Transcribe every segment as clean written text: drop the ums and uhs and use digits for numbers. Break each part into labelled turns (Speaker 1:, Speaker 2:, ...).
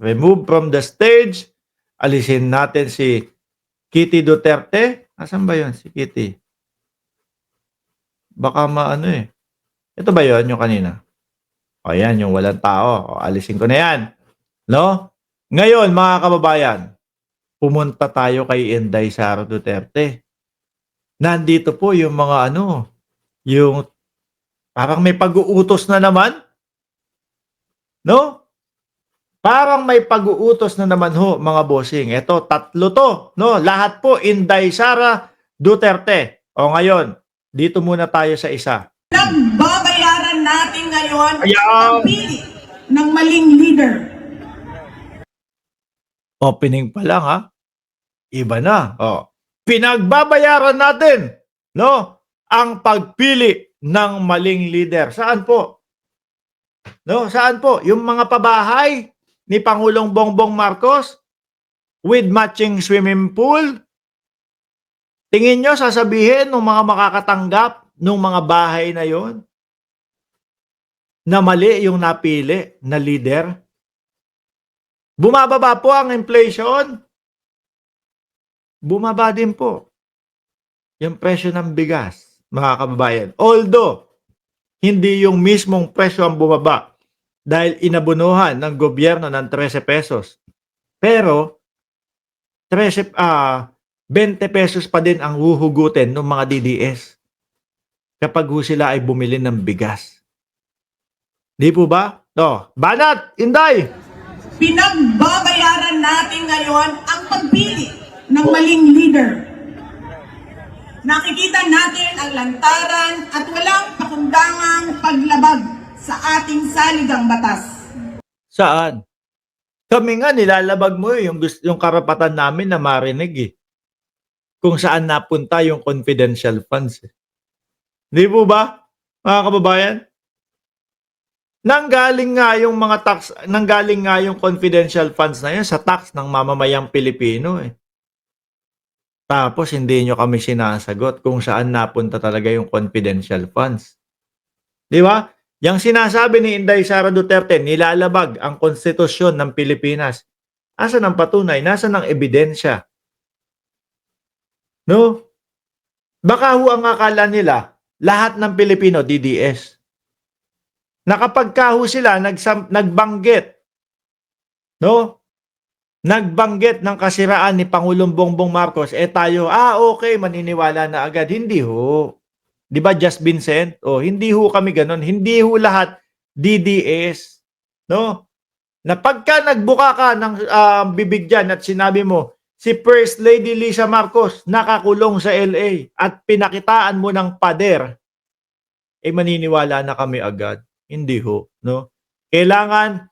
Speaker 1: remove from the stage. Alisin natin si Kitty Duterte. Asan ba yun si Kitty? Baka maano eh. Ito ba yun yung kanina? O yan, yung walang tao. O, alisin ko na yan. No? Ngayon, mga kababayan, pumunta tayo kay Inday Sara Duterte. Nandito po yung mga yung parang may pag-uutos na naman. No? Parang may pag-uutos na naman ho, mga bossing. Ito, tatlo to. No? Lahat po, Inday Sara Duterte. O ngayon, dito muna tayo sa isa.
Speaker 2: Nagbabayaran natin ngayon
Speaker 1: Ayan.
Speaker 2: ang pili ng maling leader.
Speaker 1: Opening pa lang ha. Iba na. O. Pinagbabayaran natin, no? Ang pagpili ng maling leader. Saan po? No, saan po? Yung mga pabahay ni Pangulong Bongbong Marcos with matching swimming pool. Tingin nyo sasabihin ng mga makakatanggap ng mga bahay na yon na mali yung napili na leader? Bumababa po ang inflation. Bumaba din po yung presyo ng bigas, mga kababayan. Although, hindi yung mismong presyo ang bumaba dahil inabunuhan ng gobyerno ng 13 pesos. Pero, 20 pesos pa din ang huhugutin ng mga DDS kapag sila ay bumili ng bigas. Di po ba? No. Banat! Inday!
Speaker 2: Pinagbabayaran natin ngayon ang pagpili ng maling leader. Nakikita natin ang lantaran at walang pakundangang paglabag sa ating saligang batas.
Speaker 1: Saan? Kami nga nilalabag mo yung karapatan namin na marinig eh. Kung saan napunta yung confidential funds. Di po ba, mga kababayan? Nanggaling nga yung confidential funds na yun sa tax ng mamamayang Pilipino eh. Tapos hindi nyo kami sinasagot kung saan napunta talaga yung confidential funds. Di ba? Yang sinasabi ni Inday Sara Duterte, nilalabag ang konstitusyon ng Pilipinas. Asan ang patunay? Nasaan ang ebidensya? No? Baka ang akala nila, lahat ng Pilipino, DDS. Nakapagkaho sila, nagbanggit. No? Nagbanggit ng kasiraan ni Pangulong Bongbong Marcos, tayo, okay, maniniwala na agad. Hindi ho. Di ba, Just Vincent? Hindi ho kami ganun. Hindi ho lahat DDS. No? Na pagka nagbuka ka ng bibig dyan at sinabi mo, si First Lady Lisa Marcos nakakulong sa LA at pinakitaan mo ng pader, maniniwala na kami agad. Hindi ho. No? Kailangan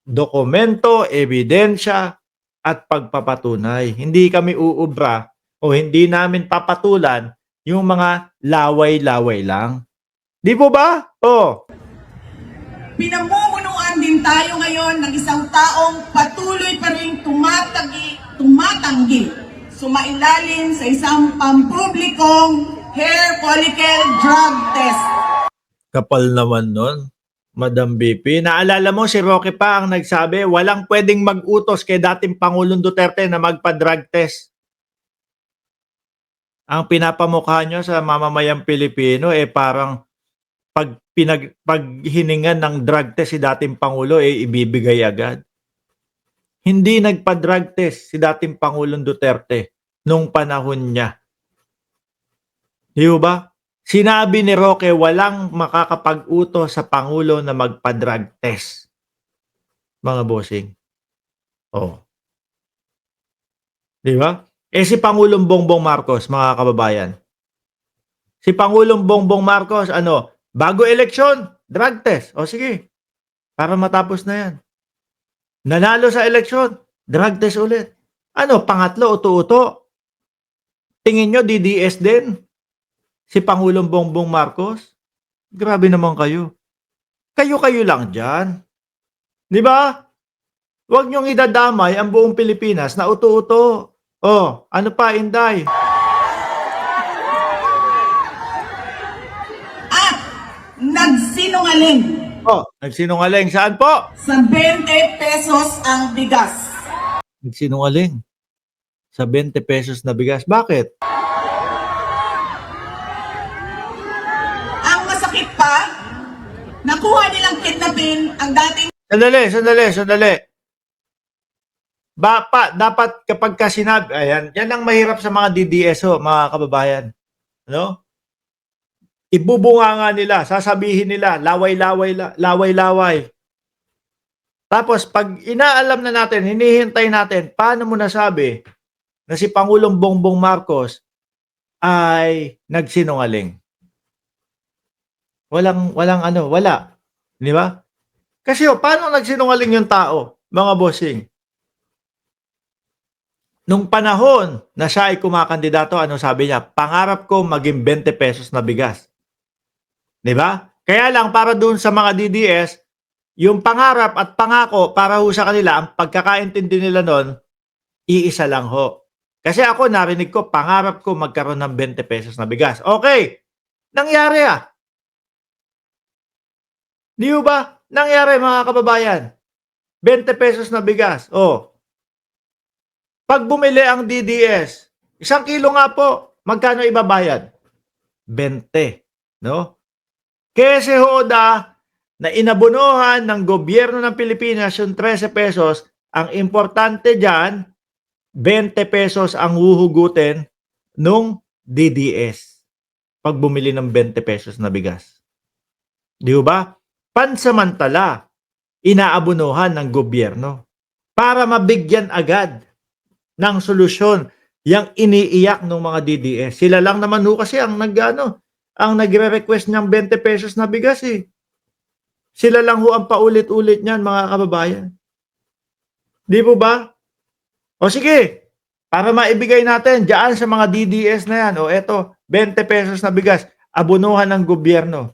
Speaker 1: dokumento, ebidensya, at pagpapatunay. Hindi kami uubra o hindi namin papatulan yung mga laway-laway lang. Di po ba?
Speaker 2: Pinamumunuan din tayo ngayon ng isang taong patuloy pa rin tumatanggi, sumailalim sa isang pampublikong hair follicle drug test.
Speaker 1: Kapal naman nun, Madam BP. Naalala mo si Roque pa ang nagsabi, walang pwedeng mag-utos kay dating Pangulong Duterte na magpa-drug test. Ang pinapamukha nyo sa mamamayang Pilipino parang paghiningan ng drug test si dating Pangulo ibibigay agad. Hindi nagpa-drug test si dating Pangulong Duterte nung panahon niya. Di ba? Sinabi ni Roque, walang makakapag-utos sa Pangulo na magpa-drug test. Mga bossing. Di ba? Si Pangulong Bongbong Marcos, mga kababayan. Si Pangulong Bongbong Marcos, bago eleksyon, drug test. Sige. Para matapos na yan. Nanalo sa eleksyon, drug test ulit. Pangatlo, uto-uto. Tingin nyo, DDS din? Si Pangulong Bongbong Marcos? Grabe naman kayo. Kayo-kayo lang dyan. Di ba? Huwag nyong idadamay ang buong Pilipinas na uto-uto. Ano pa, Inday?
Speaker 2: At nagsinungaling
Speaker 1: Oh, nagsinungaling. Saan po?
Speaker 2: Sa 20 pesos ang bigas.
Speaker 1: Nagsinungaling. Sa 20 pesos na bigas. Bakit?
Speaker 2: Ang masakit pa, nakuha nilang kidnapin ang dating
Speaker 1: Sandali. Dapat kapag ka sinabi, ayan, yan ang mahirap sa mga DDSO, mga kababayan. Ano? Ibubunga nga nila, sasabihin nila, laway-laway. Tapos pag inaalam na natin, hinihintay natin, paano mo nasabi na si Pangulong Bongbong Marcos ay nagsinungaling? Wala. Di ba? Kasi paano nagsinungaling yung tao, mga bossing? Nung panahon na siya ay kumakandidato, ano sabi niya? Pangarap ko maging 20 pesos na bigas. Di ba? Kaya lang para doon sa mga DDS, yung pangarap at pangako para ho sa kanila, ang pagkakaintindi nila noon, iisa lang ho. Kasi ako narinig ko, pangarap ko magkaroon ng 20 pesos na bigas. Okay, nangyari Di ba? Nangyari mga kababayan. 20 pesos na bigas. Pag bumili ang DDS, 1 kilo nga po, magkano ibabayad? 20. No? Kasi hoda na inabunuhan ng gobyerno ng Pilipinas yung 13 pesos, ang importante dyan, 20 pesos ang huhugutin nung DDS pag bumili ng 20 pesos na bigas. Di ba? Pansamantala, inaabunuhan ng gobyerno para mabigyan agad ng solusyon yung iniiyak ng mga DDS. Sila lang naman ho kasi ang nagre-request ng 20 pesos na bigas eh. Sila lang ho ang paulit-ulit niyan, mga kababayan. Di po ba? O sige, para maibigay natin diyan sa mga DDS na yan, eto, 20 pesos na bigas, abunuhan ng gobyerno.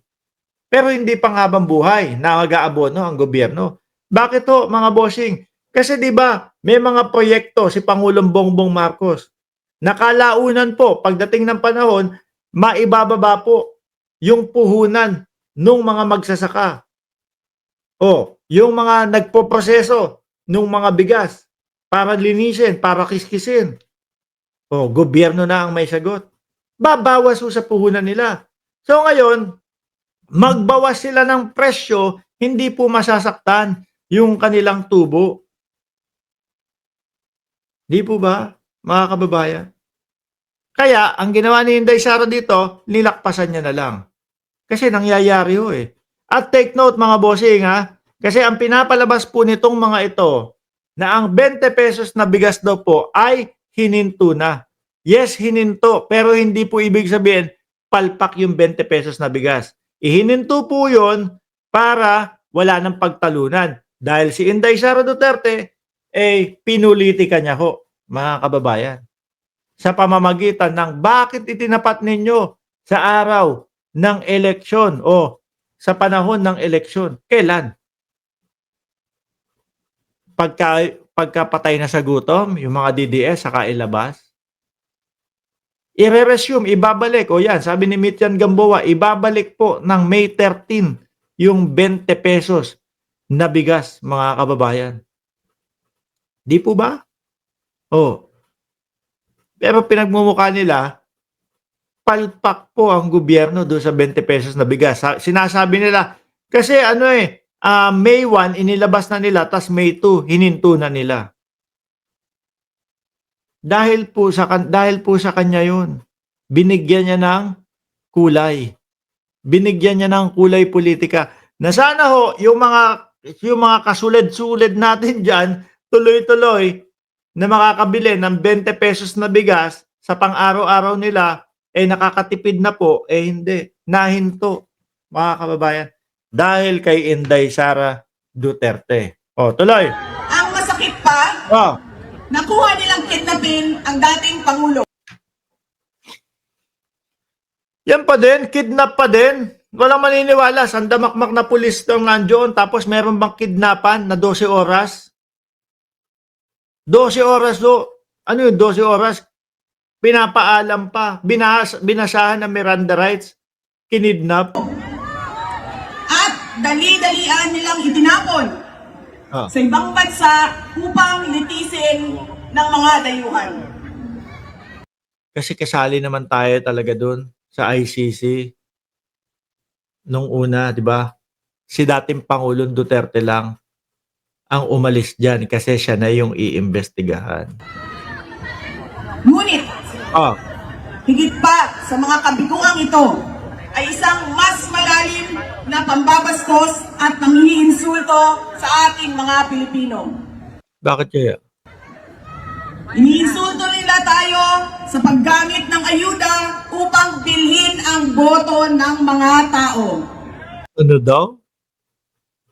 Speaker 1: Pero hindi pang habang buhay na mag-aabono ang gobyerno. Bakit ho, mga bossing? Kasi di ba may mga proyekto si Pangulong Bongbong Marcos. Nakalaunan po, pagdating ng panahon, maibababa po yung puhunan ng mga magsasaka. Yung mga nagpoproseso ng mga bigas para linisin, para kiskisin. Gobyerno na ang may sagot. Babawas sa puhunan nila. So ngayon, magbawas sila ng presyo, hindi po masasaktan yung kanilang tubo. Di po ba, mga kababayan? Kaya, ang ginawa ni Inday Sara dito, nilakpasan niya na lang. Kasi nangyayari ho eh. At take note mga bossing kasi ang pinapalabas po nitong mga ito, na ang 20 pesos na bigas daw po ay hininto na. Yes, hininto, pero hindi po ibig sabihin, palpak yung 20 pesos na bigas. Ihininto po yun para wala ng pagtalunan. Dahil si Inday Sara Duterte, pinulitika niya ho, mga kababayan. Sa pamamagitan ng bakit itinapat ninyo sa araw ng eleksyon o sa panahon ng eleksyon. Kailan? Pagkapatay na sa gutom, yung mga DDS saka ilabas. I-resume, ibabalik. Yan, sabi ni Mityan Gamboa, ibabalik po ng May 13 yung 20 pesos na bigas, mga kababayan. Di po ba? Pero pinagmumukha nila, palpak po ang gobyerno doon sa 20 pesos na bigas. Sinasabi nila, kasi May 1, inilabas na nila, tas May 2, hininto na nila. Dahil po sa kanya yun. Binigyan niya ng kulay. Binigyan niya ng kulay politika. Na sana ho, yung mga kasulid-sulid natin dyan, tuloy-tuloy, na makakabili ng 20 pesos na bigas sa pang-araw-araw nila, nakakatipid na po, hindi. Nahinto, mga kababayan. Dahil kay Inday Sara Duterte. Tuloy.
Speaker 2: ang masakit pa, nakuha nilang kidnapin ang dating Pangulo.
Speaker 1: Yan pa din, kidnap pa din. Walang maniniwala, sandamakmak na pulis daw nandiyon, tapos meron bang kidnapan na 12 oras? 12 oras do. Ano yung 12 oras? Pinapaalam pa. Binasahan ng Miranda rights. Kinidnap.
Speaker 2: At dali-dalian nilang itinapon
Speaker 1: Ah.
Speaker 2: sa ibang bansa upang litisin ng mga dayuhan.
Speaker 1: Kasi kasali naman tayo talaga doon sa ICC nung una, di ba? Si dating Pangulong Duterte lang ang umalis dyan kasi siya na yung iimbestigahan.
Speaker 2: Ngunit,
Speaker 1: Ah,
Speaker 2: higit pa sa mga kabiguang ito ay isang mas malalim na pambabastos at panghiinsulto sa ating mga Pilipino.
Speaker 1: bakit kaya?
Speaker 2: Iniinsulto nila tayo sa paggamit ng ayuda upang bilhin ang boto ng mga tao.
Speaker 1: Ano daw?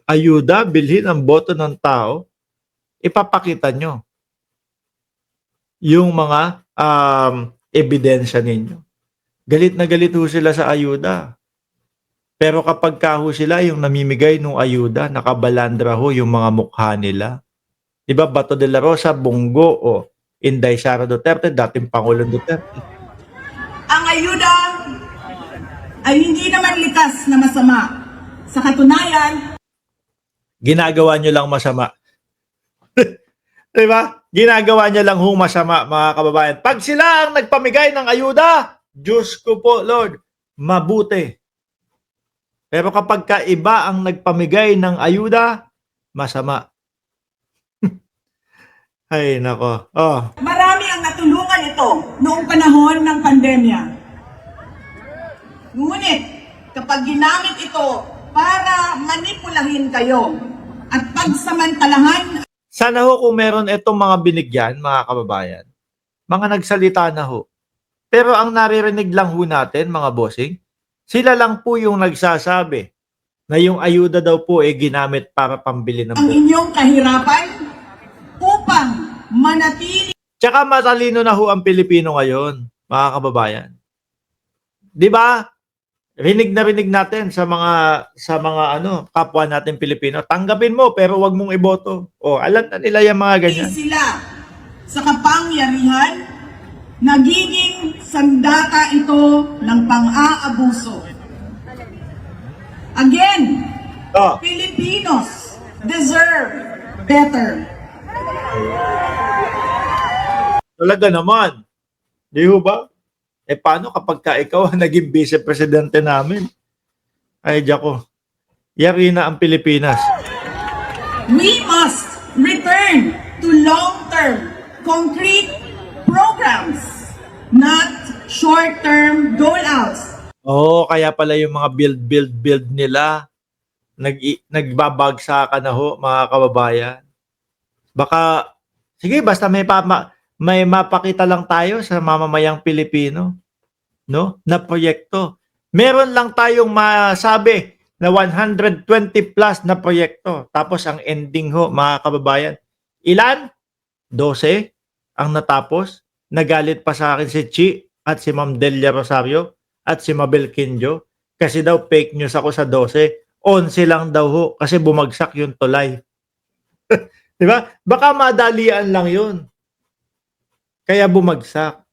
Speaker 1: Ayuda, bilhin ang boto ng tao. Ipapakita nyo yung mga ebidensya ninyo. Galit na galit ho sila sa ayuda. Pero kapag kaho sila yung namimigay ng ayuda, nakabalandra ho yung mga mukha nila. Diba, Bato de la Rosa, Bongo, o Inday Sara Duterte, dating Pangulong Duterte.
Speaker 2: Ang ayuda ay hindi naman likas na masama. Sa katunayan,
Speaker 1: Ginagawa nyo lang masama. Diba? Ginagawa nyo lang ho masama, mga kababayan. Pag sila ang nagpamigay ng ayuda, Diyos ko po, Lord, mabuti. Pero kapag ka iba ang nagpamigay ng ayuda, masama. Ay, nako. Oh,
Speaker 2: marami ang natulungan ito noong panahon ng pandemya. Ngunit, kapag ginamit ito para manipulahin kayo at pagsamantalahan
Speaker 1: sana ho kung meron itong mga binigyan, mga kababayan, mga nagsalita na ho. Pero ang naririnig lang ho natin, mga bossing, sila lang po yung nagsasabi na yung ayuda daw po ginamit para pambili ng
Speaker 2: ang
Speaker 1: boto.
Speaker 2: inyong kahirapan upang manatili
Speaker 1: Tsaka matalino na ho ang Pilipino ngayon, mga kababayan. 'Di ba? Rinig na rinig natin sa mga kapwa natin Pilipino. Tanggapin mo pero wag mong iboto. O, alam na nila yung mga ganyan.
Speaker 2: sila sa kapangyarihan, nagiging sandata ito ng pang-aabuso. Again,
Speaker 1: Oh,
Speaker 2: Filipinos deserve better.
Speaker 1: talaga naman. Di ho ba? Paano kapag ka ikaw ang naging vice-presidente namin? Ay, Diyako. Yari na ang Pilipinas.
Speaker 2: We must return to long-term, concrete programs, not short-term goal-outs.
Speaker 1: Oo, kaya pala yung mga build nila, nagbabagsakan na ho, mga kababayan. Baka, sige, basta may mapakita lang tayo sa mamamayang Pilipino, no? Na proyekto. Meron lang tayong masabi na 120 plus na proyekto. Tapos ang ending ho, mga kababayan, ilan? 12 ang natapos. Nagalit pa sa akin si Chi at si Ma'am Delia Rosario at si Mabel Quinjo kasi daw fake news ako sa 12. 11 lang daw ho kasi bumagsak yung tulay. Di ba? Baka madalian lang yun. Kaya bumagsak.